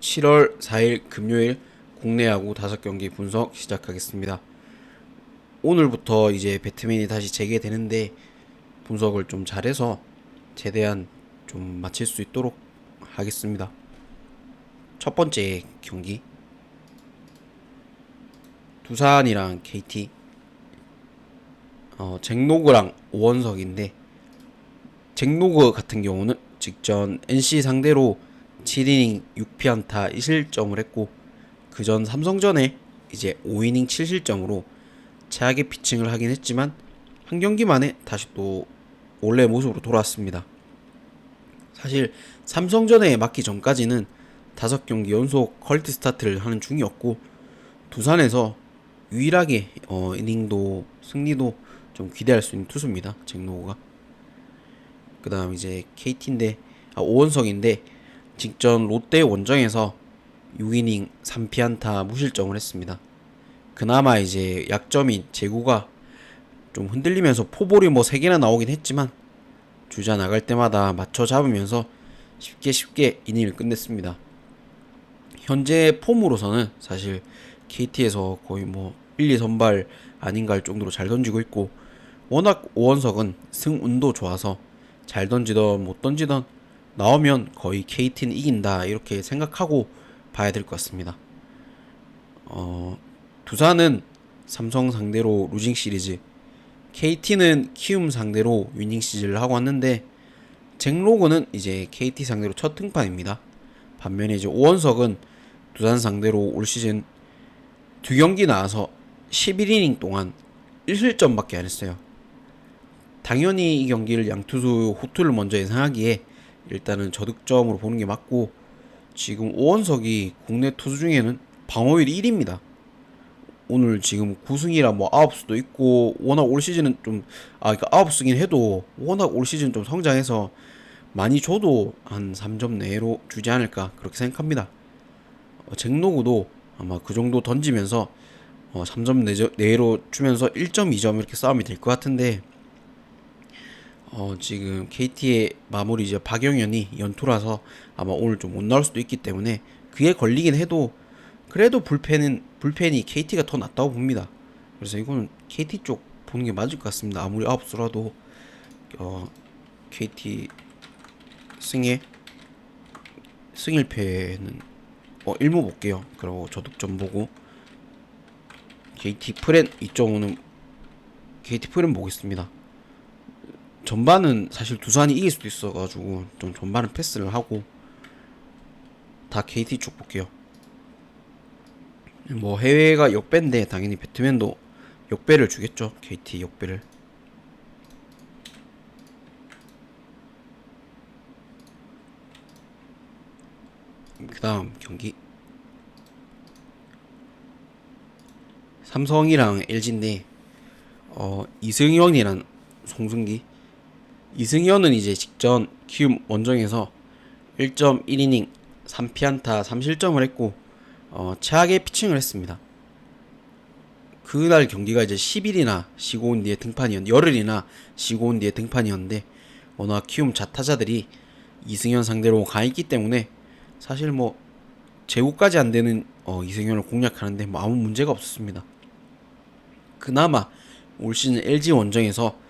7월 4일 금요일 국내 야구 5경기 분석 시작하겠습니다. 오늘부터 이제 배트맨이 다시 재개되는데 분석을 좀 잘해서 최대한 좀 마칠 수 있도록 하겠습니다. 첫 번째 경기 두산이랑 KT 잭로그랑 오원석인데 잭로그 같은 경우는 직전 NC 상대로 7이닝 6피안타 1실점을 했고 그전 삼성전에 이제 5이닝 7실점으로 최악의 피칭을 하긴 했지만 한 경기 만에 다시 또 원래 모습으로 돌아왔습니다. 사실 삼성전에 맞기 전까지는 5경기 연속 퀄리티 스타트를 하는 중이었고 두산에서 유일하게 이닝도 승리도 좀 기대할 수 있는 투수입니다. 잭로우가. 그 다음 이제 KT인데 오원석인데 직전 롯데 원정에서 6이닝 3피안타 무실점을 했습니다. 그나마 이제 약점인 제구가 좀 흔들리면서 포볼이 뭐 3개나 나오긴 했지만 주자 나갈 때마다 맞춰 잡으면서 쉽게 이닝을 끝냈습니다. 현재 폼으로서는 사실 KT에서 거의 뭐 1, 2선발 아닌가 할 정도로 잘 던지고 있고 워낙 오원석은 승운도 좋아서 잘 던지던 못 던지던 나오면 거의 KT는 이긴다 이렇게 생각하고 봐야 될 것 같습니다. 두산은 삼성 상대로 루징 시리즈, KT는 키움 상대로 위닝 시리즈를 하고 왔는데 잭로그는 이제 KT 상대로 첫 등판입니다. 반면에 이제 오원석은 두산 상대로 올 시즌 2경기 나와서 11이닝 동안 1실점밖에 안 했어요. 당연히 이 경기를 양투수 호투를 먼저 예상하기에 일단은 저득점으로 보는 게 맞고 지금 오원석이 국내 투수 중에는 방어율이 1위입니다. 오늘 지금 9승이라 뭐 아홉수도 있고 워낙 올 시즌은 좀 그러니까 아홉수긴 해도 워낙 올 시즌 좀 성장해서 많이 줘도 한 3점 내로 주지 않을까 그렇게 생각합니다. 잭노구도 아마 그 정도 던지면서 3점 내로 주면서 1.2점 이렇게 싸움이 될 것 같은데 지금 KT의 마무리 이제 박영현이 연투라서 아마 오늘 좀 못 나올 수도 있기 때문에 그에 걸리긴 해도 그래도 불펜이 KT가 더 낫다고 봅니다. 그래서 이거는 KT 쪽 보는 게 맞을 것 같습니다. 아무리 아홉수라도 KT 승일패는 1무 볼게요. 그리고 저득점 보고 KT 프렌 2.5는 KT 프렌 보겠습니다. 전반은 사실 두산이 이길 수도 있어가지고 좀 전반은 패스를 하고 다 KT 쪽 볼게요. 뭐 해외가 역배인데 당연히 배트맨도 역배를 주겠죠. KT 역배를. 그 다음 경기 삼성이랑 LG인데 이승현이란 송승기. 이승현은 이제 직전 키움 원정에서 1.1이닝 3피안타 3실점을 했고 최악의 피칭을 했습니다. 그날 경기가 이제 10일이나 쉬고 온 뒤에 열흘이나 쉬고 온 뒤에 등판이었는데 워낙 키움 자타자들이 이승현 상대로 강했기 때문에 사실 뭐 제구까지 안 되는 이승현을 공략하는데 뭐 아무 문제가 없었습니다. 그나마 올 시즌 LG 원정에서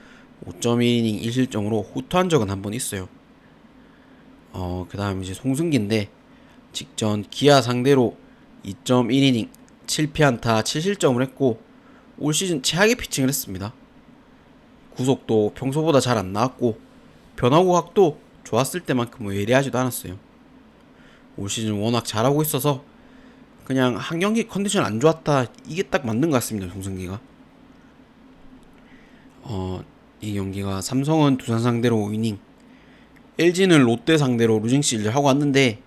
5.1이닝 1실점으로 후퇴한 적은 한 번 있어요. 그 다음 이제 송승기인데 직전 기아 상대로 2.1이닝 7피안타 7실점을 했고 올 시즌 최악의 피칭을 했습니다. 구속도 평소보다 잘 안 나왔고 변화구각도 좋았을 때만큼 뭐 예리하지도 않았어요. 올 시즌 워낙 잘하고 있어서 그냥 한 경기 컨디션 안 좋았다 이게 딱 맞는 것 같습니다. 송승기가. 이 경기가 삼성은 두산 상대로 5이닝, LG는 롯데 상대로 루징 시리즈를 하고 왔는데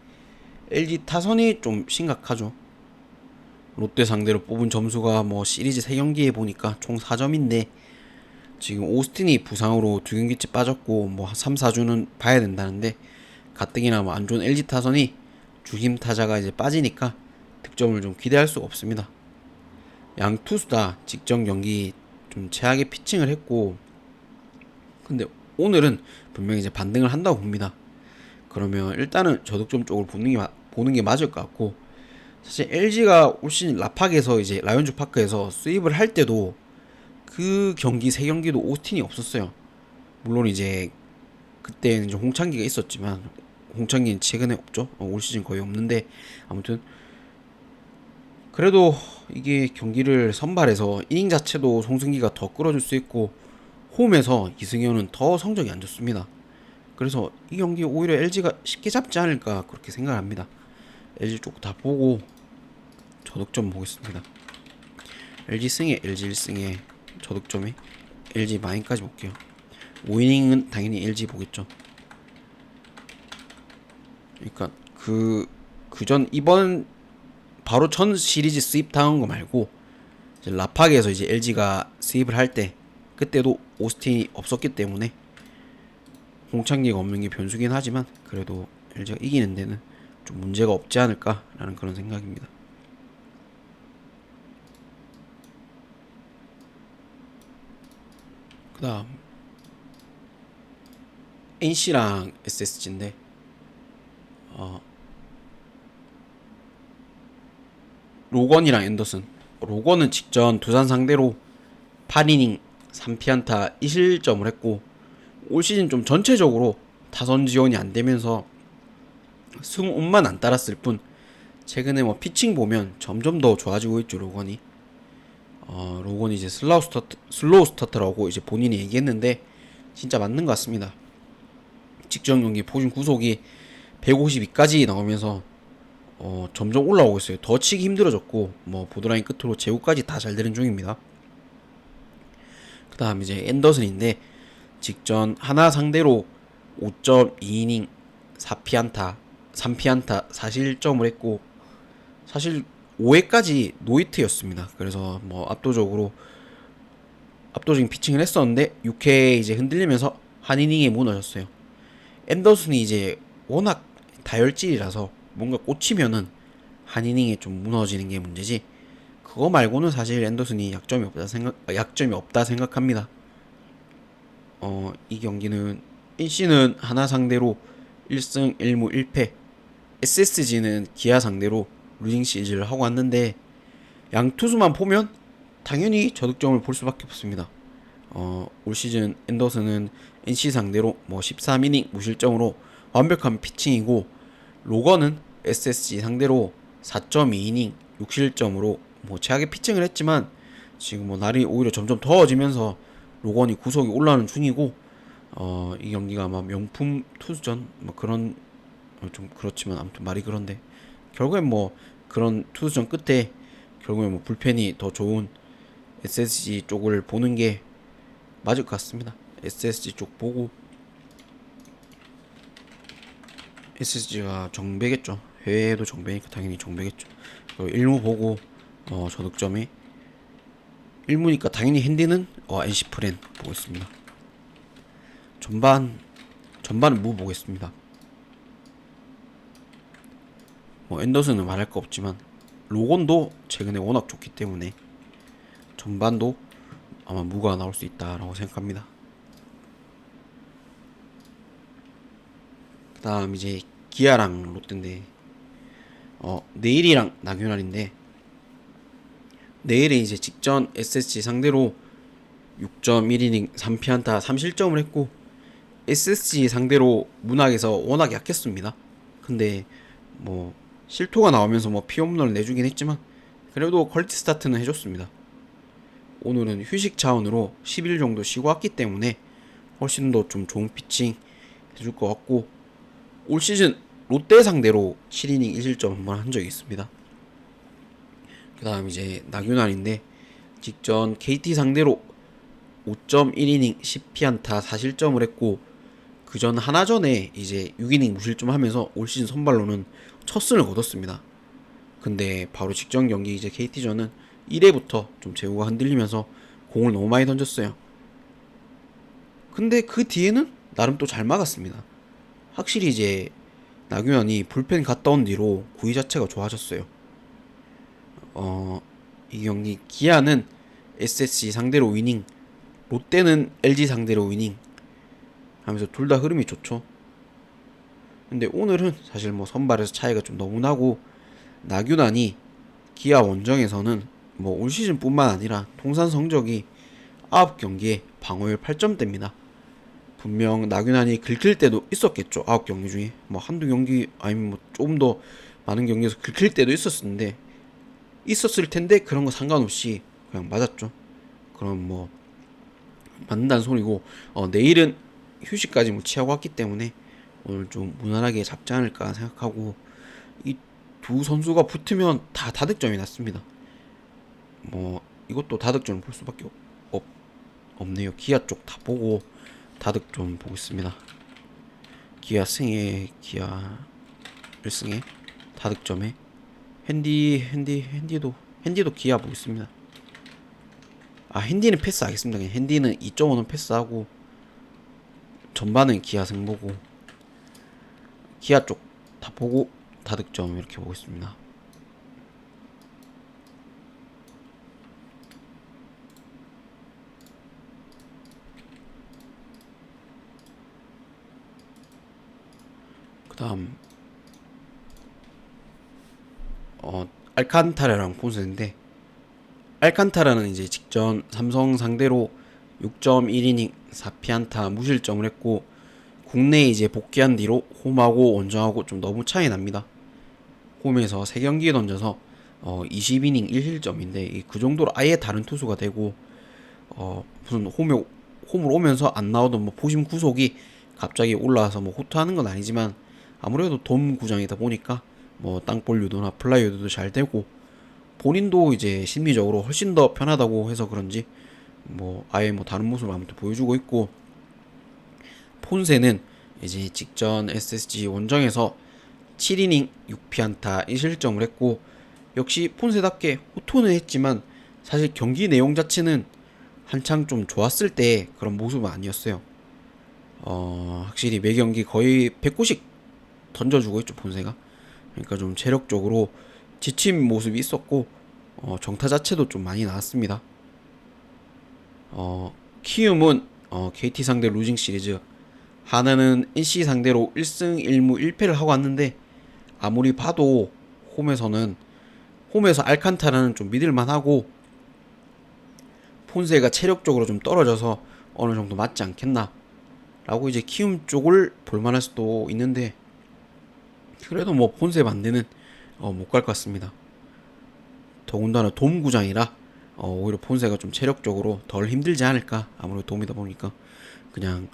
LG 타선이 좀 심각하죠. 롯데 상대로 뽑은 점수가 뭐 시리즈 3경기에 보니까 총 4점인데 지금 오스틴이 부상으로 2경기째 빠졌고 뭐 3, 4주는 봐야 된다는데 가뜩이나 뭐 안 좋은 LG 타선이 주심 타자가 이제 빠지니까 득점을 좀 기대할 수가 없습니다. 양 투수 다 직전 경기 좀 최악의 피칭을 했고 근데 오늘은 분명히 이제 반등을 한다고 봅니다. 그러면 일단은 저득점 쪽으로 보는 게 보는 게 맞을 것 같고, 사실 LG가 올 시즌 라팍에서 이제 라이온즈 파크에서 수입을 할 때도 그 경기 세 경기도 오스틴이 없었어요. 물론 이제 그때는 이제 홍창기가 있었지만 홍창기는 최근에 없죠. 올 시즌 거의 없는데 아무튼 그래도 이게 경기를 선발해서 이닝 자체도 송승기가 더 끌어줄 수 있고 홈에서 이승현은 더 성적이 안 좋습니다. 그래서 이 경기 오히려 LG가 쉽게 잡지 않을까 그렇게 생각합니다. LG 쪽 다 보고 저득점 보겠습니다. LG 승에 LG 1승에 저득점에 LG 마인까지 볼게요. 5이닝은 당연히 LG 보겠죠. 그러니까 그전 이번 바로 전 시리즈 수입 당한 거 말고 이제 라팍에서 이제 LG가 수입을 할 때 그때도 오스틴이 없었기 때문에 홍창기가 없는 게 변수긴 하지만 그래도 LG가 이기는 데는 좀 문제가 없지 않을까라는 그런 생각입니다. 그다음 NC랑 SSG인데 로건이랑 앤더슨. 로건은 직전 두산 상대로 8이닝 3피안타 1실점을 했고 올 시즌 좀 전체적으로 타선 지원이 안 되면서 승운만 안 따랐을 뿐 최근에 뭐 피칭 보면 점점 더 좋아지고 있죠 로건이. 로건이 이제 슬로우 스타트라고 이제 본인이 얘기했는데 진짜 맞는 것 같습니다. 직전 경기 포진 구속이 152까지 나오면서 점점 올라오고 있어요. 더 치기 힘들어졌고 뭐 보드라인 끝으로 제구까지 다 잘 되는 중입니다. 그 다음 이제 앤더슨인데 직전 하나 상대로 5.2이닝 4피안타 3피안타 4실점을 했고 사실 5회까지 노히트였습니다. 그래서 뭐 압도적인 피칭을 했었는데 6회 이제 흔들리면서 한 이닝에 무너졌어요. 앤더슨이 이제 워낙 다혈질이라서 뭔가 꽂히면은 한 이닝에 좀 무너지는 게 문제지. 그거 말고는 사실 앤더슨이 약점이 없다 생각합니다. 이 경기는 NC는 하나 상대로 1승 1무 1패, SSG는 기아 상대로 루징 시리즈를 하고 왔는데 양 투수만 보면 당연히 저득점을 볼 수밖에 없습니다. 올 시즌 앤더슨은 NC 상대로 뭐 13이닝 무실점으로 완벽한 피칭이고 로건은 SSG 상대로 4.2이닝 6실점으로 뭐 최악의 피칭을 했지만 지금 뭐 날이 오히려 점점 더워지면서 로건이 구속이 올라오는 중이고 이 경기가 아마 명품 투수전 뭐 그런 좀 그렇지만 아무튼 말이 그런데 결국엔 뭐 그런 투수전 끝에 결국엔 뭐 불펜이 더 좋은 SSG 쪽을 보는 게 맞을 것 같습니다. SSG 쪽 보고 SSG가 정배겠죠. 해외에도 정배니까 당연히 정배겠죠. 1무 보고 저득점에 1무니까 당연히 핸디는 NC 프렌 보겠습니다. 전반은 무 보겠습니다. 뭐 앤더슨은 말할 거 없지만 로건도 최근에 워낙 좋기 때문에 전반도 아마 무가 나올 수 있다라고 생각합니다. 그 다음 이제 기아랑 롯데인데 내일이랑 나균날인데 내일은 이제 직전 SSG 상대로 6.1이닝 3피안타 3실점을 했고 SSG 상대로 문학에서 워낙 약했습니다. 근데 뭐 실토가 나오면서 뭐 피홈런을 내주긴 했지만 그래도 퀄리티 스타트는 해줬습니다. 오늘은 휴식 차원으로 10일 정도 쉬고 왔기 때문에 훨씬 더 좀 좋은 피칭 해줄 것 같고 올 시즌 롯데 상대로 7이닝 1실점 한번 한 적이 있습니다. 그 다음 이제 나균환인데 직전 KT 상대로 5.1이닝 10피안타 4실점을 했고 그전 하나전에 이제 6이닝 무실점 하면서 올 시즌 선발로는 첫 승을 거뒀습니다. 근데 바로 직전 경기 이제 KT전은 1회부터 좀 제구가 흔들리면서 공을 너무 많이 던졌어요. 근데 그 뒤에는 나름 또 잘 막았습니다. 확실히 이제 나균환이 불펜 갔다 온 뒤로 구위 자체가 좋아졌어요. 이 경기 기아는 SSG 상대로 위닝, 롯데는 LG 상대로 위닝 하면서 둘 다 흐름이 좋죠. 근데 오늘은 사실 뭐 선발에서 차이가 좀 너무 나고 나균안이 기아 원정에서는 뭐 올 시즌뿐만 아니라 통산 성적이 9경기에 방어율 8점대입니다. 분명 나균안이 긁힐 때도 있었겠죠. 9경기 중에 뭐 한두 경기 아니면 뭐 조금 더 많은 경기에서 긁힐 때도 있었을 텐데 그런 거 상관없이 그냥 맞았죠. 그럼 뭐 맞는다는 소리고 내일은 휴식까지 뭐 취하고 왔기 때문에 오늘 좀 무난하게 잡지 않을까 생각하고 이 두 선수가 붙으면 다 다득점이 났습니다. 뭐 이것도 다득점을 볼 수밖에 없네요. 기아 쪽 다 보고 다득점 보고 있습니다. 기아 승에 기아 1승에 다득점에 핸디도 기아 보고 있습니다. 핸디는 패스하겠습니다. 그냥 핸디는 2.5는 패스하고 전반은 기아 승 보고 기아 쪽 다 보고 다득점 이렇게 보고 있습니다. 그 다음 알칸타라랑 폰세인데 알칸타라는 이제 직전 삼성 상대로 6.1이닝 4피안타 무실점을 했고 국내에 이제 복귀한 뒤로 홈하고 원정하고 좀 너무 차이 납니다. 홈에서 3경기 던져서 20이닝 1실점인데 그 정도로 아예 다른 투수가 되고 무슨 홈으로 오면서 안 나오던 뭐 포심 구속이 갑자기 올라와서 뭐 호투하는 건 아니지만 아무래도 돔 구장이다 보니까 뭐 땅볼 유도나 플라이 유도도 잘 되고 본인도 이제 심리적으로 훨씬 더 편하다고 해서 그런지 뭐 아예 뭐 다른 모습을 아무튼 보여주고 있고 폰세는 이제 직전 SSG 원정에서 7이닝 6피안타 1실점을 했고 역시 폰세답게 호투는 했지만 사실 경기 내용 자체는 한창 좀 좋았을 때 그런 모습은 아니었어요. 확실히 매 경기 거의 100구씩 던져주고 있죠 폰세가. 그러니까 좀 체력적으로 지친 모습이 있었고 정타 자체도 좀 많이 나왔습니다. 키움은 KT 상대 루징 시리즈 하나는 NC 상대로 1승 1무 1패를 하고 왔는데 아무리 봐도 홈에서 알칸타라는 좀 믿을만하고 폰세가 체력적으로 좀 떨어져서 어느 정도 맞지 않겠나 라고 이제 키움 쪽을 볼만할 수도 있는데 그래도 뭐 폰세 반대는 못 갈 것 같습니다. 더군다나 돔 구장이라 오히려 폰세가 좀 체력적으로 덜 힘들지 않을까. 아무래도 돔이다 보니까 그냥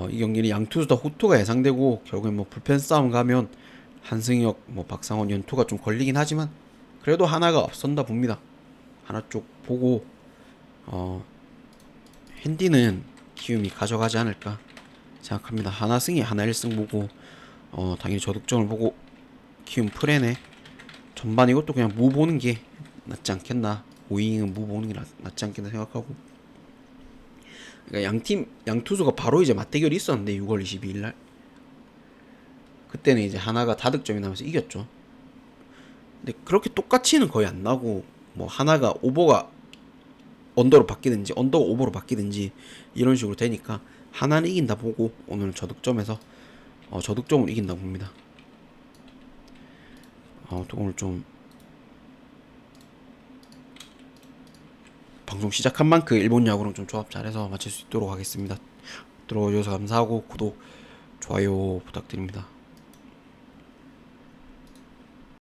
이 경기는 양 투수 다 호투가 예상되고 결국엔 뭐 불펜 싸움 가면 한승혁, 뭐 박상원 연투가 좀 걸리긴 하지만 그래도 하나가 앞선다 봅니다. 하나 쪽 보고 핸디는 키움이 가져가지 않을까 생각합니다. 하나 승이 하나 1승 보고 당연히 저득점을 보고 키움 프레네 전반 이것도 그냥 무 보는 게 낫지 않겠나. 5이닝은 무 보는 게 낫지 않겠나 생각하고 그러니까 양 투수가 바로 이제 맞대결이 있었는데 6월 22일 날 그때는 이제 하나가 다득점이 나면서 이겼죠. 근데 그렇게 똑같이는 거의 안 나고 뭐 하나가 오버가 언더로 바뀌든지 언더가 오버로 바뀌든지 이런 식으로 되니까 하나는 이긴다 보고 오늘은 저득점에서 저득점으로 이긴다 봅니다. 오늘 좀 방송 시작한 만큼 일본 야구랑 좀 조합 잘해서 마칠 수 있도록 하겠습니다. 들어주셔서 감사하고 구독, 좋아요 부탁드립니다.